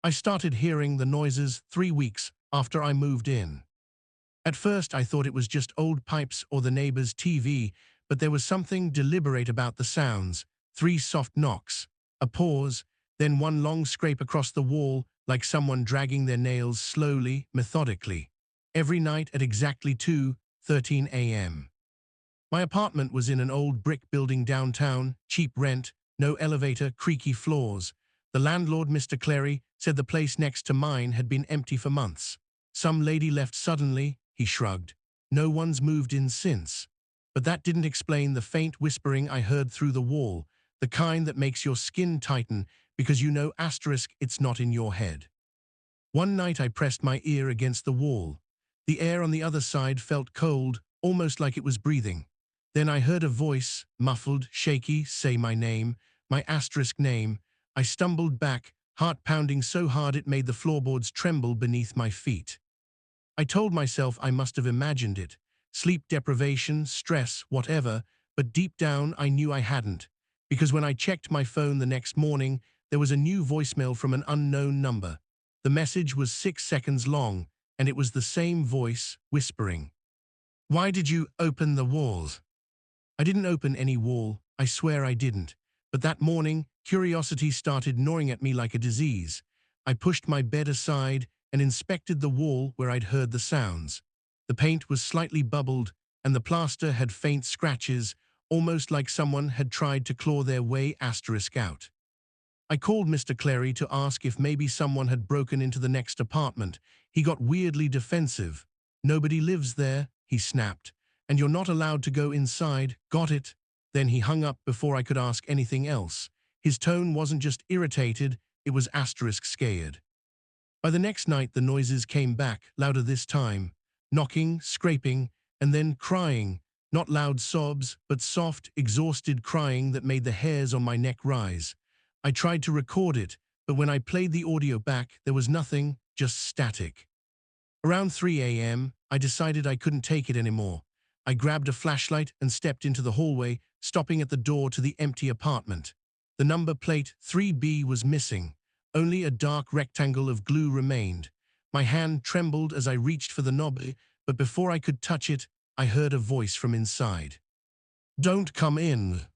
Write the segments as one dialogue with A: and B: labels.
A: I started hearing the noises 3 weeks after I moved in. At first I thought it was just old pipes or the neighbor's TV, but there was something deliberate about the sounds. 3 soft knocks, a pause, then one long scrape across the wall like someone dragging their nails slowly, methodically. Every night at exactly 2:13 a.m. My apartment was in an old brick building downtown, cheap rent, no elevator, creaky floors. The landlord, Mr. Clary, said the place next to mine had been empty for months. Some lady left suddenly, he shrugged. No one's moved in since. But that didn't explain the faint whispering I heard through the wall, the kind that makes your skin tighten because you know it's not in your head. One night I pressed my ear against the wall. The air on the other side felt cold, almost like it was breathing. Then I heard a voice, muffled, shaky, say my name, my name. I stumbled back, heart pounding so hard it made the floorboards tremble beneath my feet. I told myself I must have imagined it. Sleep deprivation, stress, whatever, but deep down I knew I hadn't. Because when I checked my phone the next morning, there was a new voicemail from an unknown number. The message was 6 seconds long, and it was the same voice, whispering. "Why did you open the walls?" I didn't open any wall, I swear I didn't. But that morning, curiosity started gnawing at me like a disease. I pushed my bed aside and inspected the wall where I'd heard the sounds. The paint was slightly bubbled, and the plaster had faint scratches, almost like someone had tried to claw their way out. I called Mr. Clary to ask if maybe someone had broken into the next apartment. He got weirdly defensive. "Nobody lives there," he snapped, "and you're not allowed to go inside, got it?" Then he hung up before I could ask anything else. His tone wasn't just irritated, it was scared. By the next night the noises came back, louder this time. Knocking, scraping, and then crying. Not loud sobs, but soft, exhausted crying that made the hairs on my neck rise. I tried to record it, but when I played the audio back, there was nothing, just static. Around 3 a.m., I decided I couldn't take it anymore. I grabbed a flashlight and stepped into the hallway, stopping at the door to the empty apartment. The number plate 3B was missing. Only a dark rectangle of glue remained. My hand trembled as I reached for the knob, but before I could touch it, I heard a voice from inside. "Don't come in."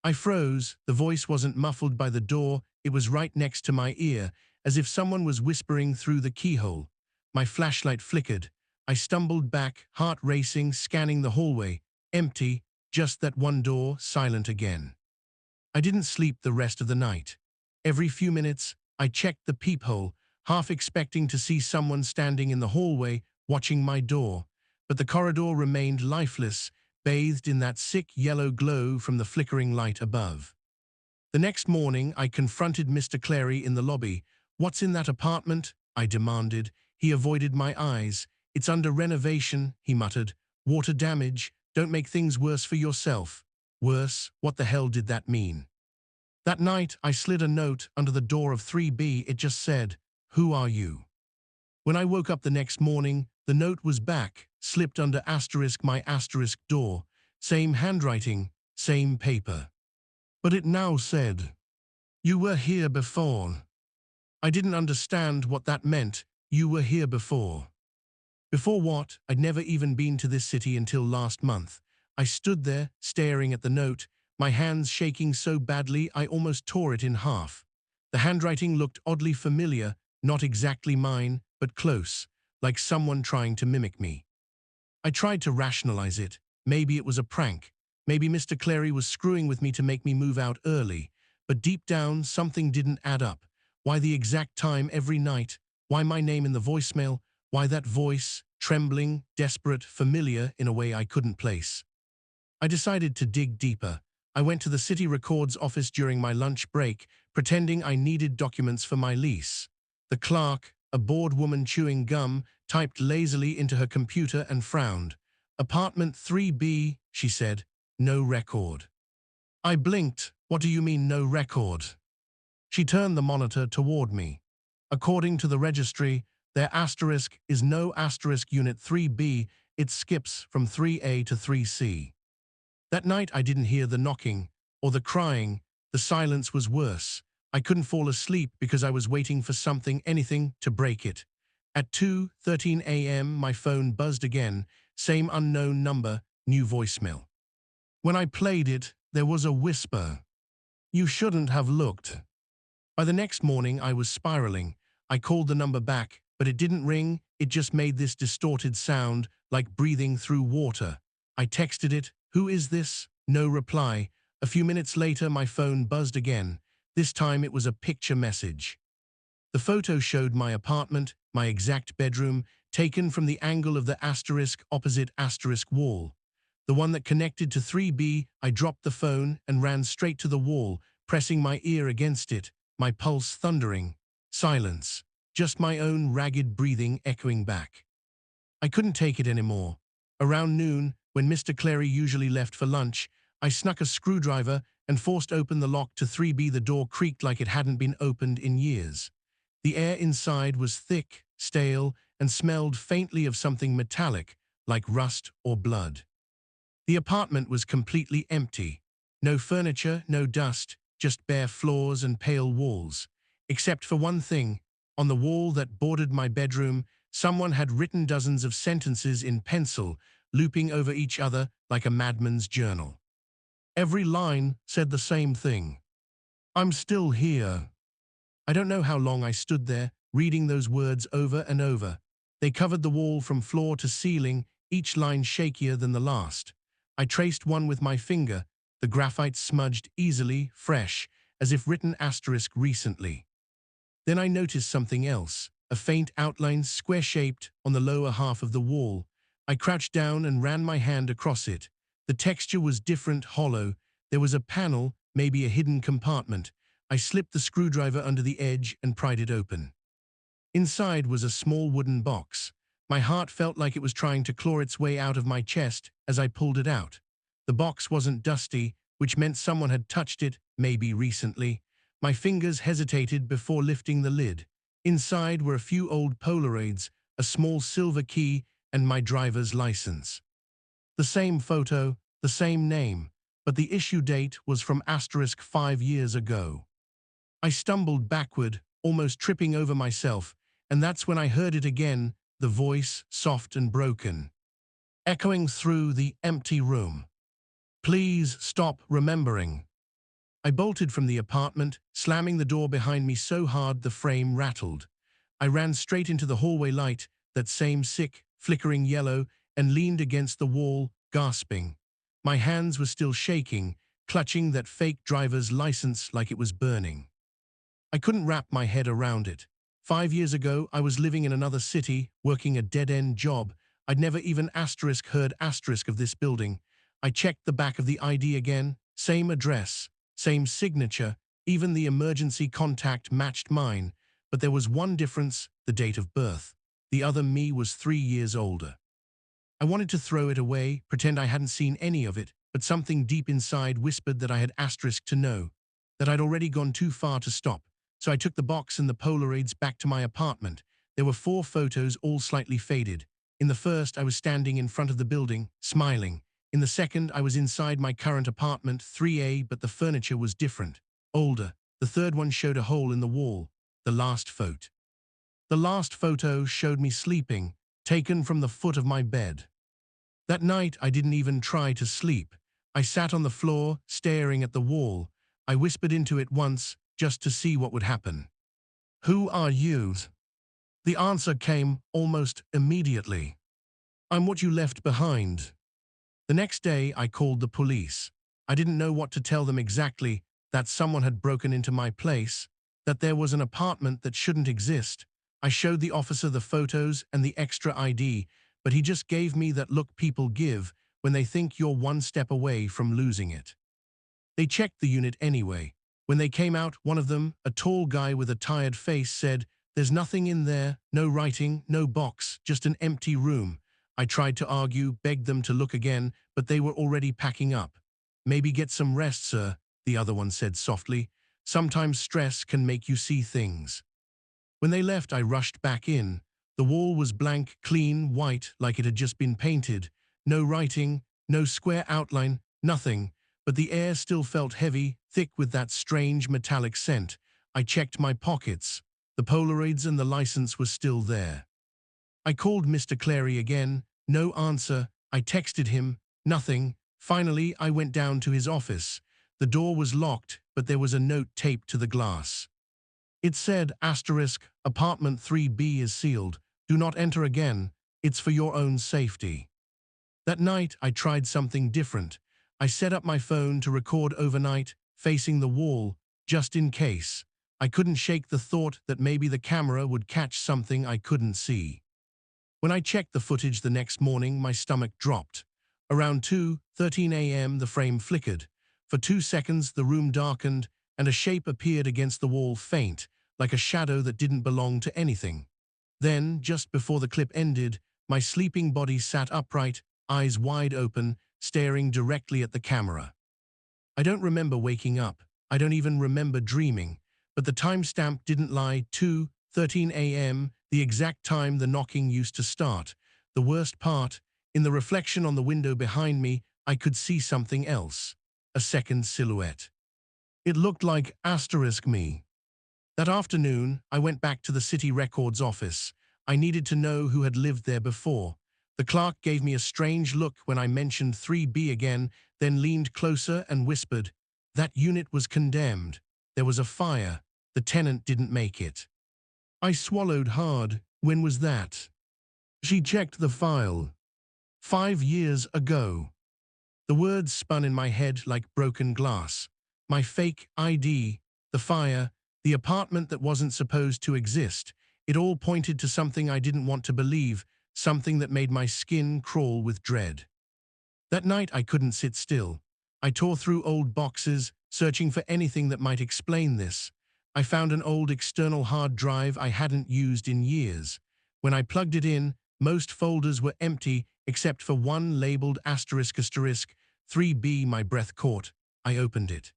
A: I froze. The voice wasn't muffled by the door, it was right next to my ear, as if someone was whispering through the keyhole. My flashlight flickered. I stumbled back, heart racing, scanning the hallway. Empty, just that one door, silent again. I didn't sleep the rest of the night. Every few minutes, I checked the peephole, half expecting to see someone standing in the hallway, watching my door. But the corridor remained lifeless, bathed in that sick yellow glow from the flickering light above. The next morning, I confronted Mr. Clary in the lobby. "What's in that apartment?" I demanded. He avoided my eyes. "It's under renovation," he muttered. "Water damage. Don't make things worse for yourself." Worse? What the hell did that mean? That night, I slid a note under the door of 3B. It just said, "Who are you?" When I woke up the next morning, the note was back, slipped under my door. Same handwriting, same paper. But it now said, "You were here before." I didn't understand what that meant. You were here before. Before what? I'd never even been to this city until last month. I stood there, staring at the note, my hands shaking so badly I almost tore it in half. The handwriting looked oddly familiar, not exactly mine, but close, like someone trying to mimic me. I tried to rationalize it. Maybe it was a prank. Maybe Mr. Clary was screwing with me to make me move out early. But deep down, something didn't add up. Why the exact time every night? Why my name in the voicemail? Why that voice, trembling, desperate, familiar in a way I couldn't place? I decided to dig deeper. I went to the city records office during my lunch break, pretending I needed documents for my lease. The clerk, a bored woman chewing gum, typed lazily into her computer and frowned. "Apartment 3B, she said. "No record." I blinked. "What do you mean, no record?" She turned the monitor toward me. "According to the registry, their asterisk is no asterisk unit 3B. It skips from 3A to 3C. That night I didn't hear the knocking or the crying. The silence was worse. I couldn't fall asleep because I was waiting for something, anything, to break it. At 2:13 a.m., my phone buzzed again, same unknown number, new voicemail. When I played it, there was a whisper. "You shouldn't have looked." By the next morning, I was spiraling. I called the number back, but it didn't ring, it just made this distorted sound, like breathing through water. I texted it, "Who is this?" No reply. A few minutes later, my phone buzzed again. This time it was a picture message. The photo showed my apartment, my exact bedroom, taken from the angle of the asterisk opposite asterisk wall. The one that connected to 3B. I dropped the phone and ran straight to the wall, pressing my ear against it, my pulse thundering. Silence. Just my own ragged breathing echoing back. I couldn't take it anymore. Around noon, when Mr. Clary usually left for lunch, I snuck a screwdriver and forced open the lock to 3B. The door creaked like it hadn't been opened in years. The air inside was thick, stale, and smelled faintly of something metallic, like rust or blood. The apartment was completely empty. No furniture, no dust, just bare floors and pale walls. Except for one thing, on the wall that bordered my bedroom, someone had written dozens of sentences in pencil, looping over each other like a madman's journal. Every line said the same thing. "I'm still here." I don't know how long I stood there, reading those words over and over. They covered the wall from floor to ceiling, each line shakier than the last. I traced one with my finger, the graphite smudged easily, fresh, as if written asterisk recently. Then I noticed something else, a faint outline, square-shaped, on the lower half of the wall. I crouched down and ran my hand across it. The texture was different, hollow. There was a panel, maybe a hidden compartment. I slipped the screwdriver under the edge and pried it open. Inside was a small wooden box. My heart felt like it was trying to claw its way out of my chest as I pulled it out. The box wasn't dusty, which meant someone had touched it, maybe recently. My fingers hesitated before lifting the lid. Inside were a few old Polaroids, a small silver key, and my driver's license. The same photo, the same name, but the issue date was from asterisk 5 years ago. I stumbled backward, almost tripping over myself, and that's when I heard it again, the voice, soft and broken, echoing through the empty room. "Please stop remembering." I bolted from the apartment, slamming the door behind me so hard the frame rattled. I ran straight into the hallway light, that same sick, flickering yellow, and leaned against the wall, gasping. My hands were still shaking, clutching that fake driver's license like it was burning. I couldn't wrap my head around it. 5 years ago, I was living in another city, working a dead-end job. I'd never even heard asterisk of this building. I checked the back of the ID again, same address, same signature, even the emergency contact matched mine, but there was one difference, the date of birth. The other me was 3 years older. I wanted to throw it away, pretend I hadn't seen any of it, but something deep inside whispered that I had asterisk to know, that I'd already gone too far to stop. So I took the box and the Polaroids back to my apartment. There were 4 photos, all slightly faded. In the first, I was standing in front of the building, smiling. In the second, I was inside my current apartment, 3A, but the furniture was different, older. The third one showed a hole in the wall. The last photo showed me sleeping, taken from the foot of my bed. That night, I didn't even try to sleep. I sat on the floor, staring at the wall. I whispered into it once, just to see what would happen. "Who are you?" The answer came almost immediately. "I'm what you left behind." The next day, I called the police. I didn't know what to tell them exactly, that someone had broken into my place, that there was an apartment that shouldn't exist. I showed the officer the photos and the extra ID, but he just gave me that look people give when they think you're one step away from losing it. They checked the unit anyway. When they came out, one of them, a tall guy with a tired face, said, "There's nothing in there, no writing, no box, just an empty room." I tried to argue, begged them to look again, but they were already packing up. "Maybe get some rest, sir," the other one said softly. "Sometimes stress can make you see things." When they left, I rushed back in. The wall was blank, clean, white, like it had just been painted. No writing, no square outline, nothing. But the air still felt heavy, thick with that strange metallic scent. I checked my pockets. The Polaroids and the license were still there. I called Mr. Clary again. No answer. I texted him. Nothing. Finally, I went down to his office. The door was locked, but there was a note taped to the glass. It said, asterisk, apartment 3B is sealed. Do not enter again. It's for your own safety. That night, I tried something different. I set up my phone to record overnight, facing the wall, just in case. I couldn't shake the thought that maybe the camera would catch something I couldn't see. When I checked the footage the next morning, my stomach dropped. Around 2:13 a.m., the frame flickered. For 2 seconds, the room darkened, and a shape appeared against the wall, faint, like a shadow that didn't belong to anything. Then, just before the clip ended, my sleeping body sat upright, eyes wide open, staring directly at the camera. I don't remember waking up. I don't even remember dreaming. But the timestamp didn't lie. 2:13 a.m., the exact time the knocking used to start. The worst part, in the reflection on the window behind me, I could see something else. A second silhouette. It looked like asterisk me. That afternoon, I went back to the city records office. I needed to know who had lived there before. The clerk gave me a strange look when I mentioned 3B again, then leaned closer and whispered, "That unit was condemned. There was a fire. The tenant didn't make it." I swallowed hard. When was that? She checked the file. 5 years ago. The words spun in my head like broken glass. My fake ID, the fire, the apartment that wasn't supposed to exist. It all pointed to something I didn't want to believe, something that made my skin crawl with dread. That night I couldn't sit still. I tore through old boxes, searching for anything that might explain this. I found an old external hard drive I hadn't used in years. When I plugged it in, most folders were empty except for one labeled asterisk asterisk 3B. My breath caught. I opened it.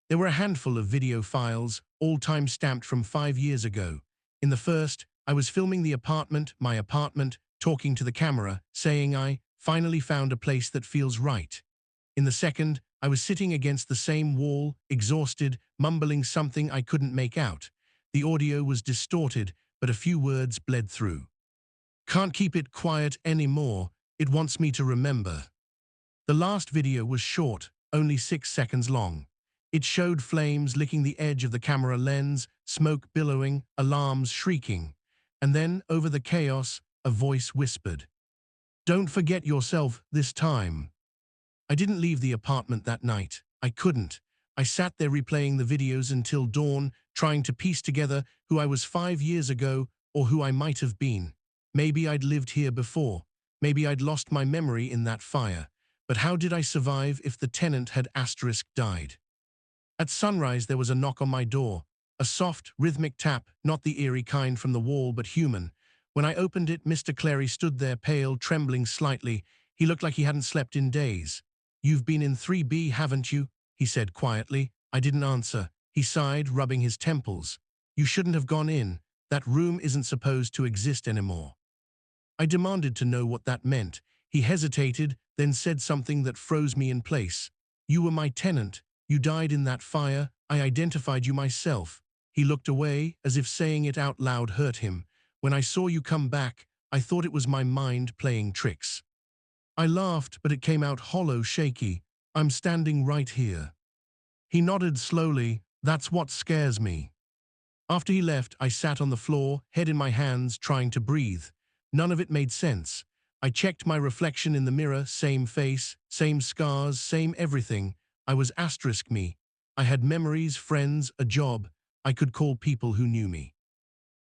A: There were a handful of video files, all time-stamped from 5 years ago. In the first, I was filming the apartment, my apartment, talking to the camera, saying I finally found a place that feels right. In the second, I was sitting against the same wall, exhausted, mumbling something I couldn't make out. The audio was distorted, but a few words bled through. "Can't keep it quiet anymore. It wants me to remember." The last video was short, only 6 seconds long. It showed flames licking the edge of the camera lens, smoke billowing, alarms shrieking. And then, over the chaos, a voice whispered, "Don't forget yourself this time." I didn't leave the apartment that night. I couldn't. I sat there replaying the videos until dawn, trying to piece together who I was 5 years ago or who I might have been. Maybe I'd lived here before. Maybe I'd lost my memory in that fire. But how did I survive if the tenant had asterisk died? At sunrise, there was a knock on my door. A soft, rhythmic tap, not the eerie kind from the wall, but human. When I opened it, Mr. Clary stood there, pale, trembling slightly. He looked like he hadn't slept in days. "You've been in 3B, haven't you?" he said quietly. I didn't answer. He sighed, rubbing his temples. "You shouldn't have gone in. That room isn't supposed to exist anymore." I demanded to know what that meant. He hesitated, then said something that froze me in place. "You were my tenant. You died in that fire. I identified you myself." He looked away, as if saying it out loud hurt him. "When I saw you come back, I thought it was my mind playing tricks." I laughed, but it came out hollow, shaky. "I'm standing right here." He nodded slowly. "That's what scares me." After he left, I sat on the floor, head in my hands, trying to breathe. None of it made sense. I checked my reflection in the mirror, same face, same scars, same everything. I was asterisk me. I had memories, friends, a job. I could call people who knew me.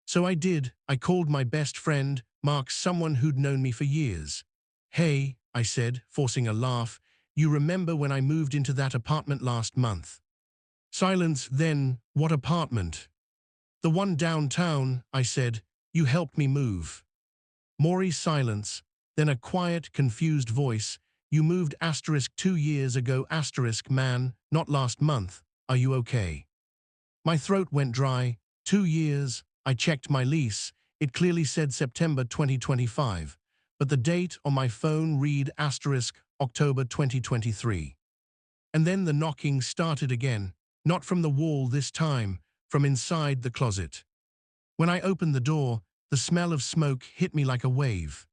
A: So I did. I called my best friend, Mark, someone who'd known me for years. "Hey," I said, forcing a laugh, "you remember when I moved into that apartment last month?" Silence. "Then, what apartment?" "The one downtown," I said. "You helped me move." More silence, then a quiet, confused voice. "You moved asterisk 2 years ago asterisk man, not last month. Are you okay?" My throat went dry. 2 years. I checked my lease. It clearly said September 2025. But the date on my phone read asterisk October 2023. And then the knocking started again. Not from the wall this time, from inside the closet. When I opened the door, the smell of smoke hit me like a wave.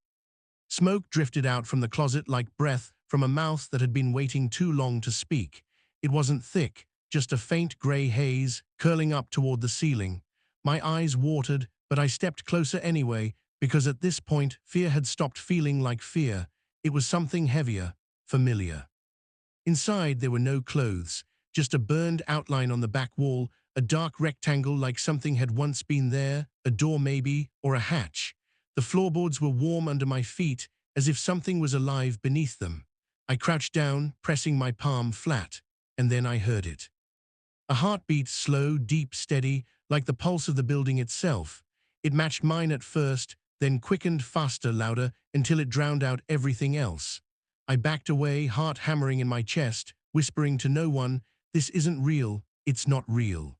A: Smoke drifted out from the closet like breath from a mouth that had been waiting too long to speak. It wasn't thick, just a faint grey haze curling up toward the ceiling. My eyes watered, but I stepped closer anyway, because at this point, fear had stopped feeling like fear. It was something heavier, familiar. Inside, there were no clothes, just a burned outline on the back wall, a dark rectangle like something had once been there, a door maybe, or a hatch. The floorboards were warm under my feet, as if something was alive beneath them. I crouched down, pressing my palm flat, and then I heard it. A heartbeat, slow, deep, steady, like the pulse of the building itself. It matched mine at first, then quickened faster, louder, until it drowned out everything else. I backed away, heart hammering in my chest, whispering to no one, "This isn't real, it's not real."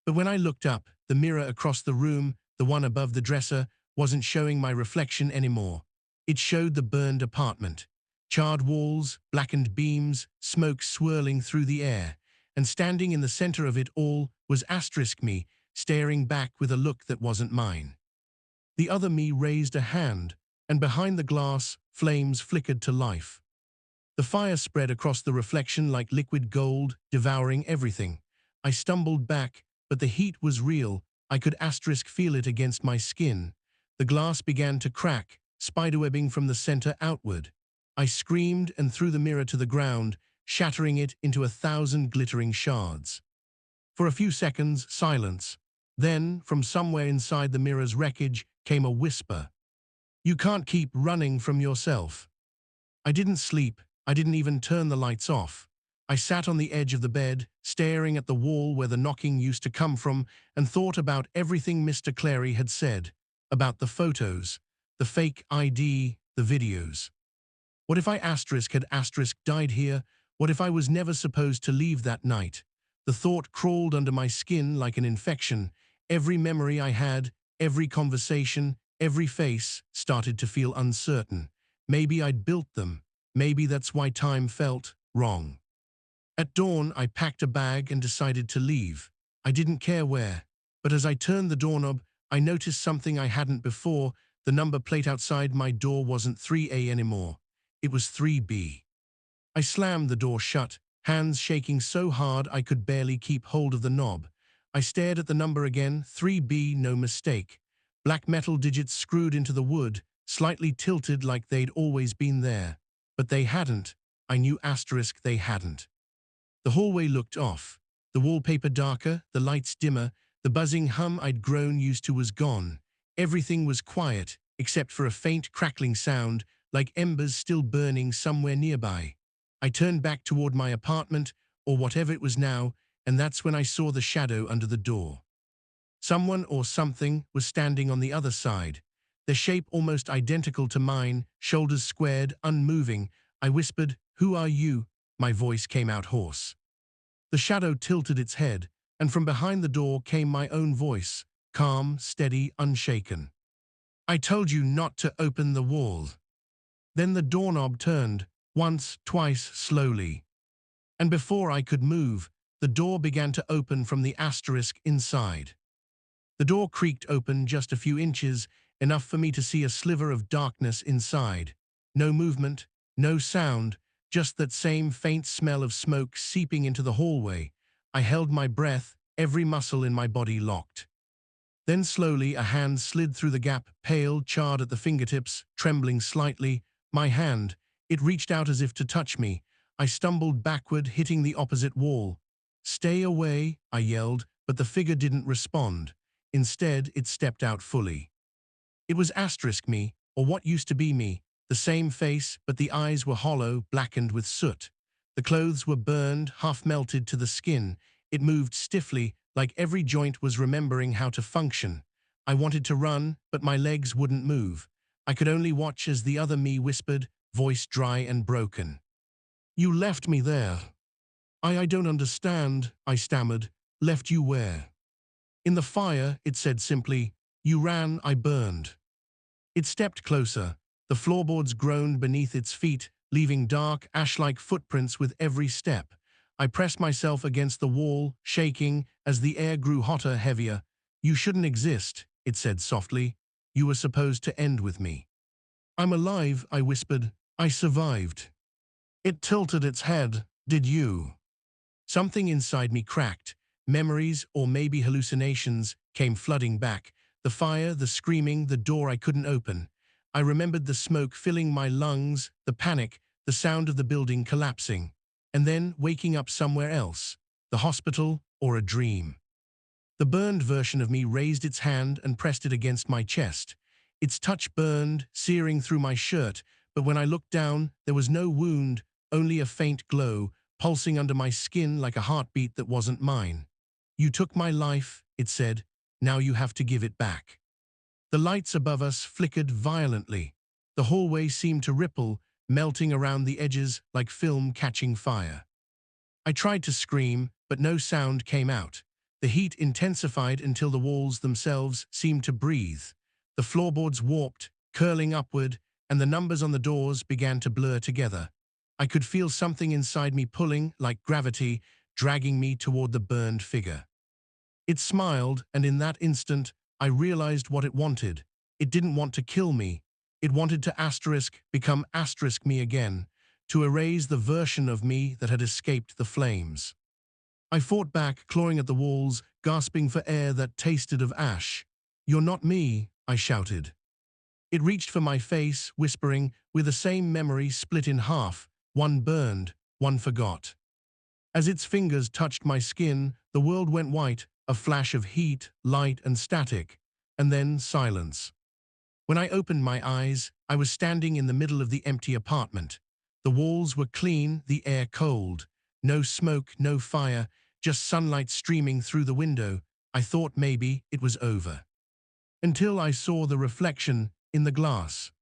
A: But when I looked up, the mirror across the room, the one above the dresser, wasn't showing my reflection anymore. It showed the burned apartment. Charred walls, blackened beams, smoke swirling through the air. And standing in the center of it all was me, staring back with a look that wasn't mine. The other me raised a hand, and behind the glass, flames flickered to life. The fire spread across the reflection like liquid gold, devouring everything. I stumbled back, but the heat was real. I could feel it against my skin. The glass began to crack, spiderwebbing from the center outward. I screamed and threw the mirror to the ground, shattering it into 1,000 glittering shards. For a few seconds, silence. Then, from somewhere inside the mirror's wreckage, came a whisper. "You can't keep running from yourself." I didn't sleep. I didn't even turn the lights off. I sat on the edge of the bed, staring at the wall where the knocking used to come from, and thought about everything Mr. Clary had said, about the photos, the fake ID, the videos. What if I had died here? What if I was never supposed to leave that night? The thought crawled under my skin like an infection. Every memory I had, every conversation, every face started to feel uncertain. Maybe I'd built them. Maybe that's why time felt wrong. At dawn, I packed a bag and decided to leave. I didn't care where. But as I turned the doorknob, I noticed something I hadn't before. The number plate outside my door wasn't 3A anymore. It was 3B. I slammed the door shut, hands shaking so hard I could barely keep hold of the knob. I stared at the number again, 3B, no mistake. Black metal digits screwed into the wood, slightly tilted like they'd always been there. But they hadn't. I knew they hadn't. The hallway looked off. The wallpaper darker, the lights dimmer, the buzzing hum I'd grown used to was gone. Everything was quiet, except for a faint crackling sound, like embers still burning somewhere nearby. I turned back toward my apartment, or whatever it was now, and that's when I saw the shadow under the door. Someone or something was standing on the other side, their shape almost identical to mine, shoulders squared, unmoving. I whispered, "Who are you?" My voice came out hoarse. The shadow tilted its head, and from behind the door came my own voice, calm, steady, unshaken. "I told you not to open the wall." Then the doorknob turned, once, twice, slowly. And before I could move, the door began to open from the asterisk inside. The door creaked open just a few inches, enough for me to see a sliver of darkness inside. No movement, no sound, just that same faint smell of smoke seeping into the hallway. I held my breath, every muscle in my body locked. Then slowly a hand slid through the gap, pale, charred at the fingertips, trembling slightly. My hand, it reached out as if to touch me. I stumbled backward, hitting the opposite wall. "Stay away," I yelled, but the figure didn't respond. Instead, it stepped out fully. It was me, or what used to be me, the same face, but the eyes were hollow, blackened with soot. The clothes were burned, half melted to the skin. It moved stiffly, like every joint was remembering how to function. I wanted to run, but my legs wouldn't move. I could only watch as the other me whispered, voice dry and broken. "You left me there." I don't understand," I stammered. "Left you where?" "In the fire," it said simply. "You ran, I burned." It stepped closer. The floorboards groaned beneath its feet, leaving dark, ash-like footprints with every step. I pressed myself against the wall, shaking, As the air grew hotter, heavier, "You shouldn't exist," it said softly. "You were supposed to end with me." "I'm alive," I whispered. "I survived." It tilted its head. "Did you?" Something inside me cracked. Memories, or maybe hallucinations, came flooding back. The fire, the screaming, the door I couldn't open. I remembered the smoke filling my lungs, the panic, the sound of the building collapsing. And then waking up somewhere else. The hospital, or a dream. The burned version of me raised its hand and pressed it against my chest. Its touch burned, searing through my shirt, but when I looked down, there was no wound, only a faint glow, pulsing under my skin like a heartbeat that wasn't mine. "You took my life," it said. "Now you have to give it back." The lights above us flickered violently. The hallway seemed to ripple, melting around the edges like film catching fire. I tried to scream, but no sound came out. The heat intensified until the walls themselves seemed to breathe. The floorboards warped, curling upward, and the numbers on the doors began to blur together. I could feel something inside me pulling, like gravity, dragging me toward the burned figure. It smiled, and in that instant, I realized what it wanted. It didn't want to kill me. It wanted to become me again, to erase the version of me that had escaped the flames. I fought back, clawing at the walls, gasping for air that tasted of ash. "You're not me," I shouted. It reached for my face, whispering, "We're the same memory split in half. One burned, one forgot." As its fingers touched my skin, the world went white, a flash of heat, light, and static, and then silence. When I opened my eyes, I was standing in the middle of the empty apartment. The walls were clean, the air cold. No smoke, no fire, just sunlight streaming through the window. I thought maybe it was over. Until I saw the reflection in the glass.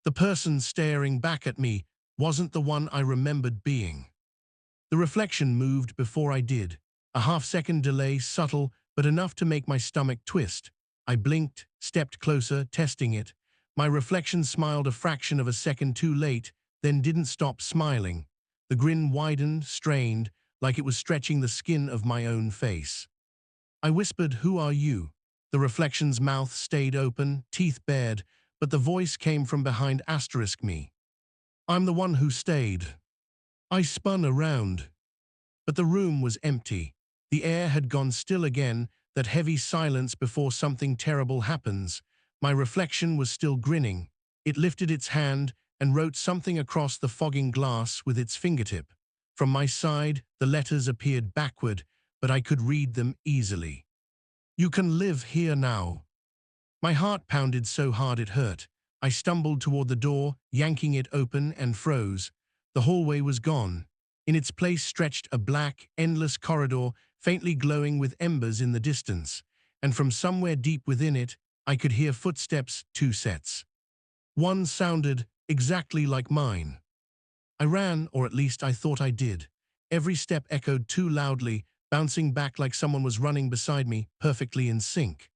A: The person staring back at me wasn't the one I remembered being. The reflection moved before I did. A half-second delay, subtle, but enough to make my stomach twist. I blinked, stepped closer, testing it. My reflection smiled a fraction of a second too late, then didn't stop smiling. The grin widened, strained, like it was stretching the skin of my own face. I whispered, "Who are you?" The reflection's mouth stayed open, teeth bared, but the voice came from behind me. "I'm the one who stayed." I spun around. But the room was empty. The air had gone still again, that heavy silence before something terrible happens. My reflection was still grinning. It lifted its hand and wrote something across the fogging glass with its fingertip. From my side, the letters appeared backward, but I could read them easily. "You can live here now." My heart pounded so hard it hurt. I stumbled toward the door, yanking it open, and froze. The hallway was gone. In its place stretched a black, endless corridor, faintly glowing with embers in the distance. And from somewhere deep within it, I could hear footsteps, two sets. One sounded exactly like mine. I ran, or at least I thought I did. Every step echoed too loudly, bouncing back like someone was running beside me, perfectly in sync.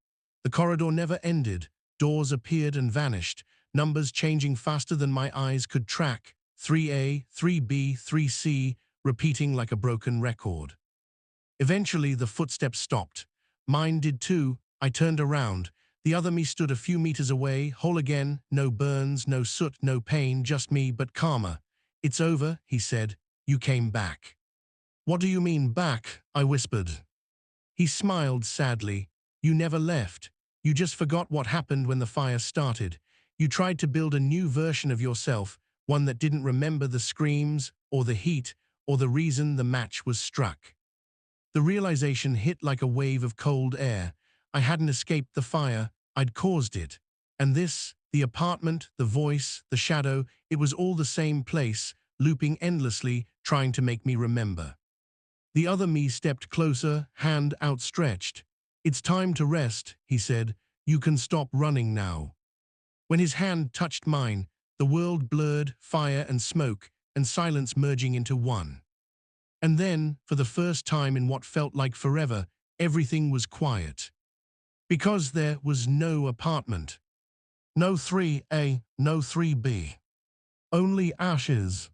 A: The corridor never ended. Doors appeared and vanished, numbers changing faster than my eyes could track. 3A, 3B, 3C, repeating like a broken record. Eventually, the footsteps stopped. Mine did too. I turned around. The other me stood a few meters away, whole again, no burns, no soot, no pain, just me, but calmer. "It's over," he said. "You came back." "What do you mean, back?" I whispered. He smiled sadly. "You never left. You just forgot what happened when the fire started. You tried to build a new version of yourself, one that didn't remember the screams, or the heat, or the reason the match was struck." The realization hit like a wave of cold air. I hadn't escaped the fire, I'd caused it. And this, the apartment, the voice, the shadow, it was all the same place, looping endlessly, trying to make me remember. The other me stepped closer, hand outstretched. "It's time to rest," he said. "You can stop running now." When his hand touched mine, the world blurred, fire and smoke, and silence merging into one. And then, for the first time in what felt like forever, everything was quiet. Because there was no apartment. No 3A, no 3B. Only ashes.